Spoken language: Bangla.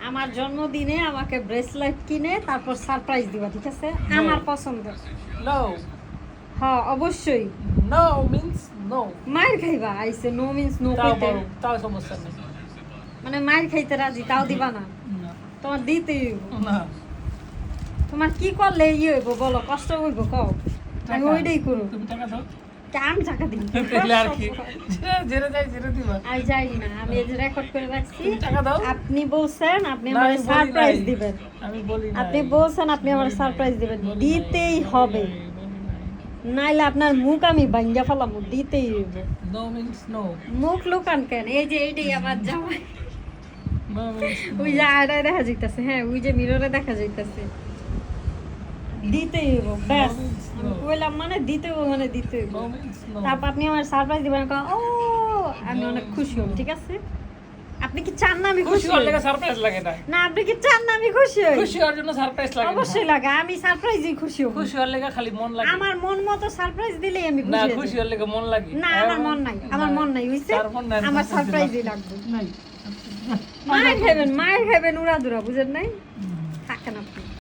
আমার জন্মদিনে আমাকে ব্রেসলেট কিনে তারপর সারপ্রাইজ দিবা, ঠিক আছে? আমার পছন্দ। নো হ্যাঁ অবশ্যই। No means no. মায়ের খাইবা আইছে, নো মিন্স নো তাও কইতে। বলো, তাও সমস্যা নেই। মানে মায়ের খাইতে রাজি, তাও দিবা না? না তোমার দিতেই হইব। না তোমার কি করলে ইয়ে হইব বলো, কষ্ট হইব কও, আমি টাকা। ওইটাই করু। তুমি টাকা দাও। আমি টাকা দিই তাহলে আর কি, জেরে যাই জেরে দিবা। আমি যাই না, আমি এই যে রেকর্ড করে রাখছি। তুমি টাকা দাও। আপনি বলছেন আপনি না, আমার আমি বলি সারপ্রাইজ নাই। দিবেন। আমি বলি না। আপনি বলছেন আপনি আমার সারপ্রাইজ দিবেন, দিতেই হবে। নাইলে আপনার মুখ আমি ভাঙ্গা ফেলাম, দিতেই হইব। No means no. মুখ লুকান কেন? এই যে এইটাই আমার জামাই। নো মিন্স ওই যে আয়নায় দেখা যাইতাছে, হ্যাঁ ওই যে মিররে দেখা যাইতাছে। দিতেই হইব ব্যাস। আমি কইলাম মানে দিতে হইব, মানে দিতে হইব। No means no. তারপর আপনি আমার সারপ্রাইজ দিবেন, ও আমি অনেক খুশি হব, ঠিক আছে? আপনি কি চান না আমি খুশি খুশি হওয়ার হই? লেগে সারপ্রাইজ লাগে না। না আপনি কি চান না আমি খুশি হই? খুশি হওয়ার জন্য সারপ্রাইজ লাগে না। অবশ্যই লাগে, আমি সারপ্রাইজই খুশি হব। খুশি হওয়ার লেগে খালি মন লাগে। আমার মন মতো সারপ্রাইজ দিলেই আমি না, খুশি হই। খুশি হওয়ার লেগে মন লাগে। না আমার মন নাই, আমার মন নাই হইছে। তার মন নাই, আমার surprise সারপ্রাইজই দিলাম। লাগবে। নাই। মায়ের খাবেন উড়াদুরা, বুঝেন নাই?